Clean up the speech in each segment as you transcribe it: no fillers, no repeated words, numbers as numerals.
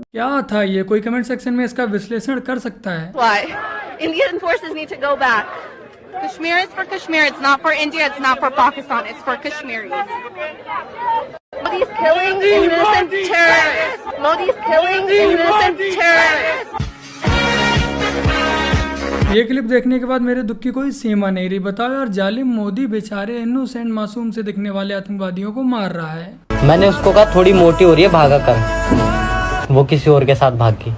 क्या था ये? कोई कमेंट सेक्शन में इसका विश्लेषण कर सकता है? Why? Indian forces need to go back. Kashmir is for Kashmir. It's not for India. It's not for Pakistan. It's for Kashmiris. Modi's killing innocent terrorists. Modi's killing innocent terrorists. ये clip देखने के बाद मेरे दुख की कोई सीमा नहीं रही। बताओ यार, जालिम मोदी बेचारे इनोसेंट मासूम से दिखने वाले आतंकवादियों को मार रहा है। मैंने उसको कहा थोड़ी मोटी हो रही है, भागा कर। वो किसी और के साथ भागी।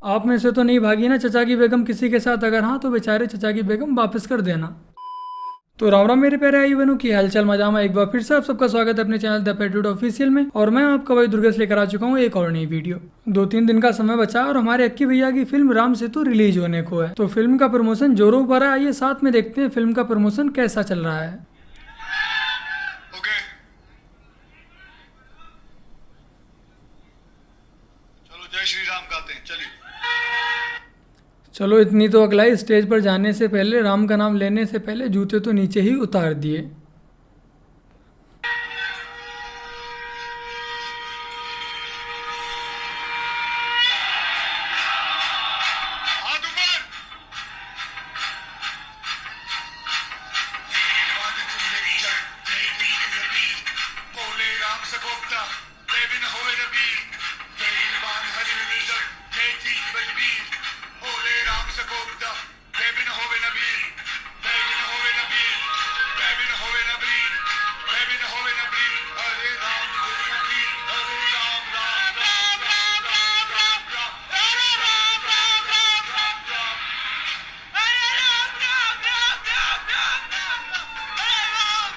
आप में से तो नहीं भागी ना चचा की बेगम किसी के साथ? अगर हाँ तो बेचारे चचा की बेगम वापस कर देना। तो राम राम मेरे प्यारे आई बहनों की हालचाल मजा में एक बार फिर से आप सबका स्वागत है अपने चैनल द पेट्रियट ऑफिशियल में। और मैं आपका भाई दुर्गेश लेकर आ चुका हूँ एक और नई वीडियो। 2-3 दिन का समय बचा और हमारे अक्की भैया की फिल्म राम सेतु रिलीज होने को है। तो फिल्म का प्रमोशन जोरों पर है। आइए साथ में देखते हैं फिल्म का प्रमोशन कैसा चल रहा है। चलो जय श्री राम गाते हैं, चलिए। चलो इतनी तो अगलाई। स्टेज पर जाने से पहले, राम का नाम लेने से पहले जूते तो नीचे ही उतार दिए। हाथ ऊपर। बोले राम सकोपता बेबिन होवे नबी बेईमान हरि निजक जय जी बजबीर बोले राम सकोपता बेबिन होवे नबी बेबिन होवे नबी बेबिन होवे नबी बेबिन होवे नबी हरे राम नबी हरे राम राम राम राम राम राम राम हरे राम राम राम राम राम हरे राम राम राम राम राम हरे राम।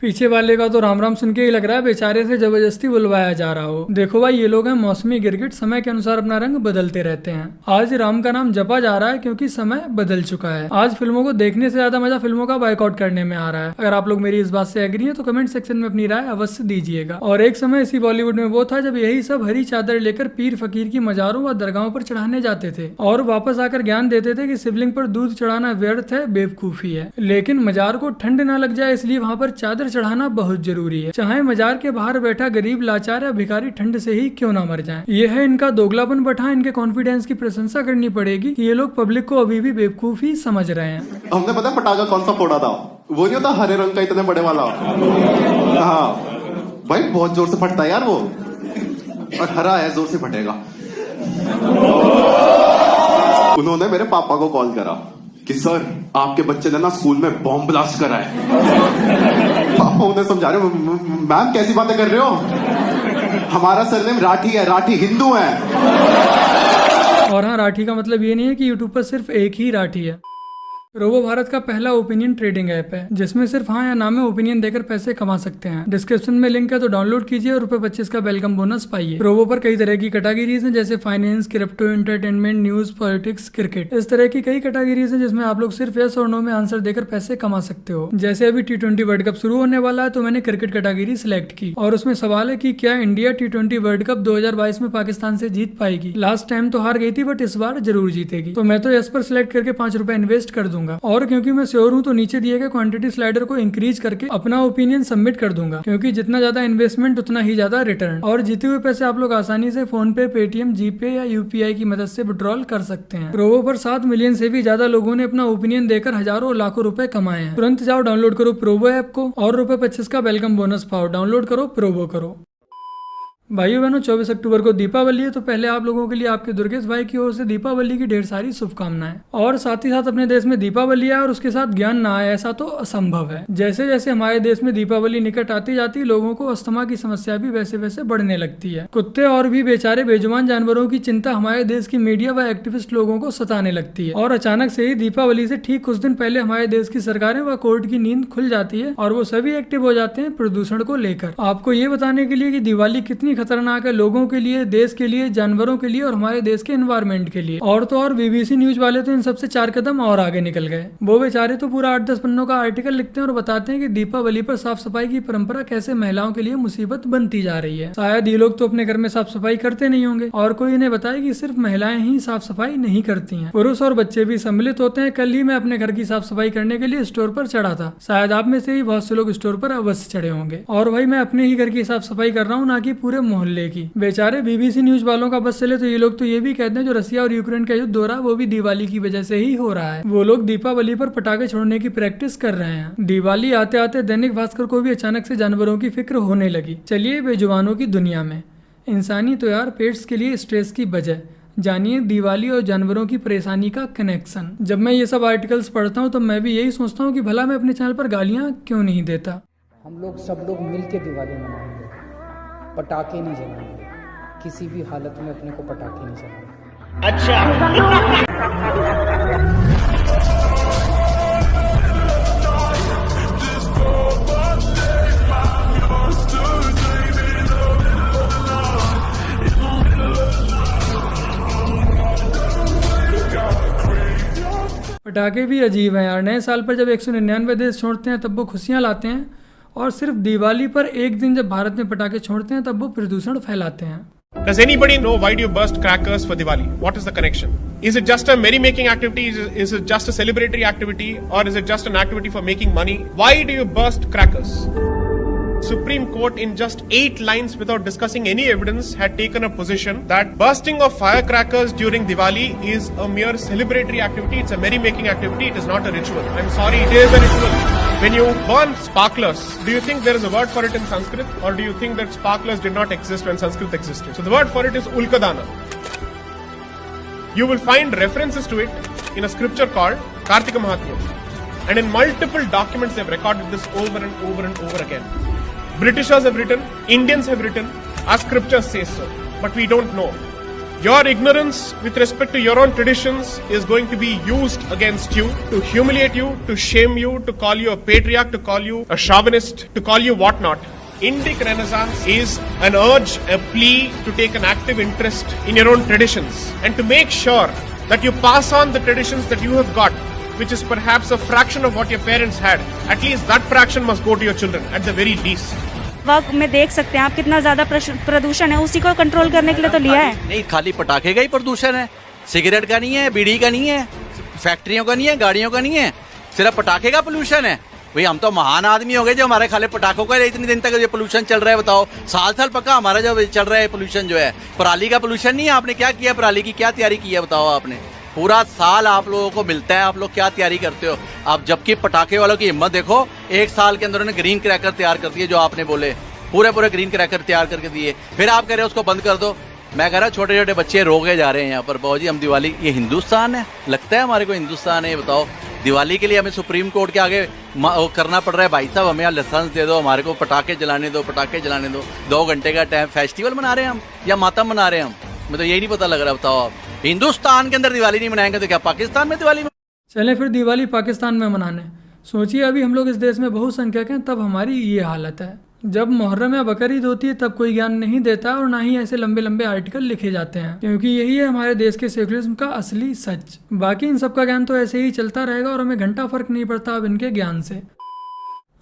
पीछे वाले का तो राम राम सुन के ही लग रहा है बेचारे से जबरदस्ती बुलवाया जा रहा हो। देखो भाई, ये लोग हैं मौसमी गिरगिट, समय के अनुसार अपना रंग बदलते रहते हैं। आज राम का नाम जपा जा रहा है क्योंकि समय बदल चुका है। आज फिल्मों को देखने से ज्यादा मजा फिल्मों का बायकॉट करने में आ रहा है। अगर आप लोग मेरी इस बात से एग्री है तो कमेंट सेक्शन में अपनी राय अवश्य दीजिएगा। और एक समय इसी बॉलीवुड में वो था जब यही सब हरी चादर लेकर पीर फकीर की मजारों व दरगाहों पर चढ़ाने जाते थे और वापस आकर ज्ञान देते थे कि शिवलिंग पर दूध चढ़ाना व्यर्थ है, बेवकूफी है। लेकिन मजार को ठंड न लग जाए इसलिए वहाँ पर चादर चढ़ाना बहुत जरूरी है। चाहे मजार के बाहर बैठा गरीब लाचार या भिखारी ठंड से ही क्यों ना मर जाए। ये है इनका दोगलापन। बटा इनके कॉन्फिडेंस की प्रशंसा करनी पड़ेगी कि ये लोग पब्लिक को अभी भी बेवकूफ ही समझ रहे हैं। हमने पता पटाखा कौन सा फोड़ा था? वो नहीं होता हरे रंग का इतने बड़े वाला? हाँ भाई, बहुत जोर से फटता है यार वो, और हरा है, जोर से फटेगा। उन्होंने मेरे पापा को कॉल करा कि सर आपके बच्चे ने ना स्कूल में बॉम्ब ब्लास्ट करा है। पापा उन्हें समझा रहे, मैम कैसी बातें कर रहे हो? हमारा सरनेम राठी है, राठी हिंदू है। और हाँ, राठी का मतलब ये नहीं है कि यूट्यूब पर सिर्फ एक ही राठी है। रोबो भारत का पहला ओपिनियन ट्रेडिंग ऐप है जिसमें सिर्फ हाँ या ना में ओपिनियन देकर पैसे कमा सकते हैं। डिस्क्रिप्शन में लिंक है तो डाउनलोड कीजिए और ₹25 का वेलकम बोनस पाइए। रोबो पर कई तरह की कैटेगरीज हैं जैसे finance, crypto, entertainment, news, politics, cricket. इस तरह की कई कैटेगरीज हैं जिसमें आप लोग सिर्फ यस और नो में आंसर देकर पैसे कमा सकते हो। जैसे अभी T20 वर्ल्ड कप शुरू होने वाला है तो मैंने क्रिकेट कैटेगरी सिलेक्ट की और उसमें सवाल है कि क्या इंडिया T20 वर्ल्ड कप 2022 में पाकिस्तान से जीत पाएगी। लास्ट टाइम तो हार गई थी बट इस बार जरूर जीतेगी। तो मैं तो यस पर सिलेक्ट करके ₹5 इन्वेस्ट कर दूंगा। और क्योंकि मैं श्योर हूं तो नीचे दिए गए क्वांटिटी स्लाइडर को इंक्रीज करके अपना ओपिनियन सबमिट कर दूंगा क्योंकि जितना ज्यादा इन्वेस्टमेंट उतना ही ज्यादा रिटर्न। और जीते हुए पैसे आप लोग आसानी से फोन पे, पेटीएम, जीपे या यूपीआई की मदद से विड्रॉल कर सकते हैं। रोबो पर 7 मिलियन से भी ज्यादा लोगों ने अपना ओपिनियन देकर हजारों और लाखों रुपए कमाए हैं। तुरंत जाओ, डाउनलोड करो प्रोबो ऐप को और ₹25 का वेलकम बोनस पाओ। डाउनलोड करो, प्रोबो करो। भाइयों बहनों, 24 अक्टूबर को दीपावली है तो पहले आप लोगों के लिए आपके दुर्गेश भाई की ओर से दीपावली की ढेर सारी शुभकामनाएं। और साथ ही साथ अपने देश में दीपावली आए और उसके साथ ज्ञान ना आए ऐसा तो असंभव है। जैसे जैसे हमारे देश में दीपावली निकट आती जाती लोगों को अस्थमा की समस्या भी वैसे वैसे बढ़ने लगती है। कुत्ते और भी बेचारे बेजुबान जानवरों की चिंता हमारे देश की मीडिया व एक्टिविस्ट लोगों को सताने लगती है। और अचानक से ही दीपावली से ठीक कुछ दिन पहले हमारे देश की सरकारें व कोर्ट की नींद खुल जाती है और वो सभी एक्टिव हो जाते हैं प्रदूषण को लेकर। आपको ये बताने के लिए कि दिवाली कितनी खतरनाक है लोगों के लिए, देश के लिए, जानवरों के लिए और हमारे देश के एनवायरमेंट के लिए। और तो और बीबीसी न्यूज वाले तो इन सबसे 4 कदम और आगे निकल गए। वो बेचारे तो पूरा 8-10 पन्नों का आर्टिकल लिखते हैं और बताते हैं कि दीपावली पर साफ सफाई की परंपरा कैसे महिलाओं के लिए मुसीबत बनती जा रही है। शायद ये लोग तो अपने घर में साफ सफाई करते नहीं होंगे और कोई इन्हें बताए कि सिर्फ महिलाएं ही साफ सफाई नहीं करती हैं, पुरुष और बच्चे भी सम्मिलित होते हैं। कल ही मैं अपने घर की साफ सफाई करने के लिए स्टोर पर चढ़ा था। शायद आप में से ही बहुत से लोग स्टोर पर अवश्य चढ़े होंगे। और भाई मैं अपने ही घर की साफ सफाई कर रहा हूँ, ना कि पूरे मोहल्ले की। बेचारे बीबीसी न्यूज वालों का बस चले तो ये लोग तो ये भी कहते हैं जो रसिया और यूक्रेन का युद्ध हो रहा है वो भी दिवाली की वजह से ही हो रहा है। वो लोग दीपावली पर पटाखे छोड़ने की प्रैक्टिस कर रहे हैं। दिवाली आते आते दैनिक भास्कर को भी अचानक से जानवरों की फिक्र होने लगी। चलिए बेजुबानों की दुनिया में इंसानी तो यार पेट्स के लिए स्ट्रेस की वजह, जानिए दिवाली और जानवरों की परेशानी का कनेक्शन। जब मैं ये सब आर्टिकल्स पढ़ता हूँ तो मैं भी यही सोचता हूँ कि भला मैं अपने चैनल पर गालियाँ क्यों नहीं देता। हम लोग सब लोग मिल के दिवाली मनाएंगे, पटाखे नहीं जलाएंगे, किसी भी हालत में अपने को पटाखे नहीं जलाएंगे। पटाखे भी अजीब हैं यार। नए साल पर जब 199 देश छोड़ते हैं तब वो खुशियाँ लाते हैं और सिर्फ दिवाली पर एक दिन जब भारत में पटाखे छोड़ते हैं तब वो प्रदूषण फैलाते हैं। Does anybody know why do you burst crackers for Diwali? What is the connection? Is it just a merry-making activity? Is it just a celebratory activity? Or is it just an activity for making money? Why do you burst crackers? Supreme Court in just 8 lines without discussing any evidence had taken a position that bursting of firecrackers during Diwali is a mere celebratory activity. It's a merry-making activity. It is not a ritual. I'm sorry, it is a ritual. When you burn sparklers, do you think there is a word for it in Sanskrit? Or do you think that sparklers did not exist when Sanskrit existed? So the word for it is Ulkadana. You will find references to it in a scripture called Kartika Mahatmya. And in multiple documents they have recorded this over and over and over again. Britishers have written, Indians have written, our scriptures say so. But we don't know. Your ignorance with respect to your own traditions is going to be used against you, to humiliate you, to shame you, to call you a patriarch, to call you a chauvinist, to call you whatnot. Indic Renaissance is an urge, a plea to take an active interest in your own traditions and to make sure that you pass on the traditions that you have got, which is perhaps a fraction of what your parents had. At least that fraction must go to your children, at the very least. वक्त में देख सकते हैं आप कितना ज्यादा प्रदूषण है, उसी को कंट्रोल करने के लिए तो लिया है। नहीं, खाली पटाखे का ही प्रदूषण है, सिगरेट का नहीं है, बीड़ी का नहीं है, फैक्ट्रियों का नहीं है, गाड़ियों का नहीं है, सिर्फ पटाखे का पोल्यूशन है। भाई हम तो महान आदमी हो गए जो हमारे खाली पटाखों का इतने दिन तक ये पोल्यूशन चल रहा है। बताओ, साल साल पक्का हमारा जो चल रहा है पोल्यूशन जो है, पराली का पोल्यूशन नहीं है। आपने क्या किया, पराली की क्या तैयारी की है बताओ आपने? पूरा साल आप लोगों को मिलता है, आप लोग क्या तैयारी करते हो आप? जबकि पटाखे वालों की हिम्मत देखो, 1 साल के अंदर उन्होंने ग्रीन क्रैकर तैयार कर दिए, जो आपने बोले पूरे ग्रीन क्रैकर तैयार करके दिए, फिर आप कह रहे हो उसको बंद कर दो। मैं कह रहा छोटे छोटे बच्चे रोके जा रहे हैं यहाँ पर। बाबू जी हम दिवाली, ये हिंदुस्तान है, लगता है हमारे को हिंदुस्तान है? ये बताओ, दिवाली के लिए हमें सुप्रीम कोर्ट के आगे करना पड़ रहा है, भाई साहब हमें यहाँ लाइसेंस दे दो, हमारे को पटाखे जलाने दो, पटाखे जलाने दो। 2 घंटे का टाइम, फेस्टिवल मना रहे हैं हम या मातम मना रहे हैं हम? मैं तो यही नहीं पता लग रहा। बताओ आप, हिंदुस्तान के अंदर दिवाली नहीं मनाएंगे तो क्या पाकिस्तान में दिवाली? चले फिर दिवाली पाकिस्तान में मनाने। सोचिए अभी हम लोग इस देश में बहुसंख्यक हैं, तब हमारी ये हालत है। जब मुहर्रम या बकरीद होती है तब कोई ज्ञान नहीं देता और ना ही ऐसे लंबे लंबे आर्टिकल लिखे जाते हैं, क्योंकि यही है हमारे देश के सेकुलरिज्म का असली सच। बाकी इन सब का ज्ञान तो ऐसे ही चलता रहेगा और हमें घंटा फर्क नहीं पड़ता अब इनके ज्ञान से।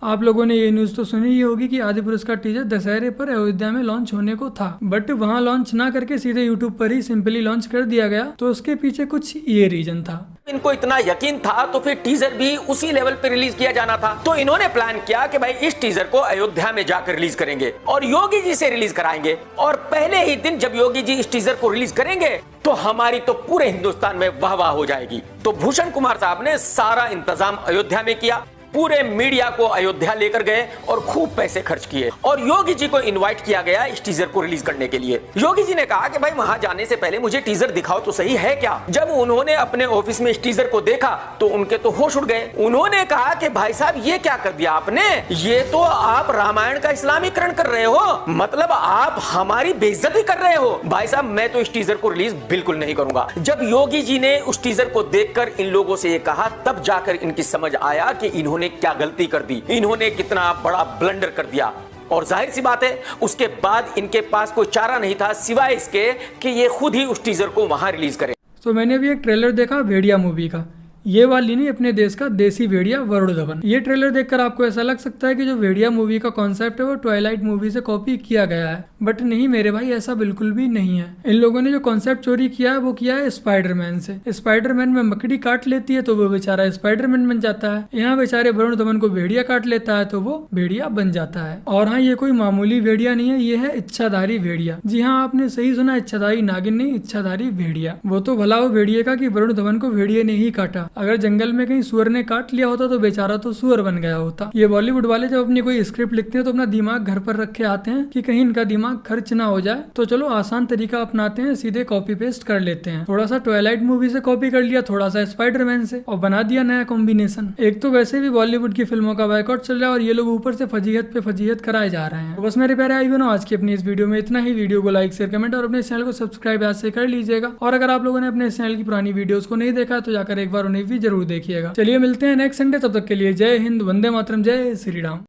आप लोगों ने ये न्यूज़ तो सुनी ही होगी कि आदिपुरुष का टीजर दशहरे पर अयोध्या में लॉन्च होने को था, बट वहाँ लॉन्च ना करके सीधे यूट्यूब पर ही सिंपली लॉन्च कर दिया गया। तो उसके पीछे कुछ ये रीजन था। इनको इतना यकीन था तो फिर टीजर भी उसी लेवल पे रिलीज किया जाना था। तो इन्होंने प्लान किया कि भाई इस टीजर को अयोध्या में जाकर रिलीज करेंगे और योगी जी से रिलीज कराएंगे। और पहले ही दिन जब योगी जी इस टीजर को रिलीज करेंगे तो हमारी तो पूरे हिंदुस्तान में वाह हो जाएगी। तो भूषण कुमार साहब ने सारा इंतजाम अयोध्या में किया, पूरे मीडिया को अयोध्या लेकर गए और खूब पैसे खर्च किए और योगी जी को इनवाइट किया गया इस टीजर को रिलीज करने के लिए। योगी जी ने कहा कि भाई वहां जाने से पहले मुझे टीजर दिखाओ तो सही है क्या। जब उन्होंने अपने ऑफिस में इस टीजर को देखा तो उनके तो होश उड़ गए। उन्होंने कहा कि भाई साहब ये क्या कर दिया आपने, ये तो आप रामायण का इस्लामीकरण कर रहे हो, मतलब आप हमारी बेइज्जती कर रहे हो। भाई साहब मैं तो इस टीजर को रिलीज बिल्कुल नहीं करूंगा। जब योगी जी ने उस टीजर को देखकर इन लोगों से ये कहा तब जाकर इनकी समझ आया कि इन्होंने क्या गलती कर दी, इन्होंने कितना बड़ा ब्लंडर कर दिया। और जाहिर सी बात है उसके बाद इनके पास कोई चारा नहीं था सिवाय इसके कि ये खुद ही उस टीजर को वहां रिलीज करें। तो मैंने अभी एक ट्रेलर देखा भेड़िया मूवी का, ये वाली नहीं, अपने देश का देसी भेड़िया वरुण धवन। ये ट्रेलर देखकर आपको ऐसा लग सकता है कि जो भेड़िया मूवी का कॉन्सेप्ट है वो ट्वाइलाइट मूवी से कॉपी किया गया है, बट नहीं मेरे भाई, ऐसा बिल्कुल भी नहीं है। इन लोगों ने जो कॉन्सेप्ट चोरी किया है वो किया है स्पाइडरमैन से। स्पाइडरमैन में मकड़ी काट लेती है तो वो बेचारा स्पाइडरमैन बन जाता है, यहाँ बेचारे वरुण धवन को भेड़िया काट लेता है तो वो भेड़िया बन जाता है। और हाँ, ये कोई मामूली भेड़िया नहीं है, ये है इच्छाधारी भेड़िया। जी हाँ, आपने सही सुना, इच्छाधारी नागिन नहीं, इच्छाधारी भेड़िया। वो तो भला हो भेड़िए का कि वरुण धवन को भेड़िए ने ही काटा, अगर जंगल में कहीं सुअर ने काट लिया होता तो बेचारा तो सुअर बन गया होता। ये बॉलीवुड वाले जब अपनी कोई स्क्रिप्ट लिखते हैं तो अपना दिमाग घर पर रखे आते हैं कि कहीं इनका दिमाग खर्च ना हो जाए, तो चलो आसान तरीका अपनाते हैं, सीधे कॉपी पेस्ट कर लेते हैं। थोड़ा सा ट्वाइलाइट मूवी से कॉपी कर लिया, थोड़ा सा स्पाइडरमैन से, और बना दिया नया कॉम्बिनेशन। एक तो वैसे भी बॉलीवुड की फिल्मों का बायकॉट चल रहा है और ये लोग ऊपर से फजीहत पे फजीहत कराए जा रहे हैं। तो बस मेरे प्यारे भाइयों, आज की अपनी इस वीडियो में इतना ही। वीडियो को लाइक शेयर कमेंट और अपने चैनल को सब्सक्राइब आज से कर लीजिएगा। और अगर आप लोगों ने अपने चैनल की पुरानी वीडियोस को नहीं देखा तो जाकर एक बार उन्हें भी जरूर देखिएगा। चलिए मिलते हैं नेक्स्ट संडे, तब तक के लिए जय हिंद, वंदे मातरम, जय श्री राम।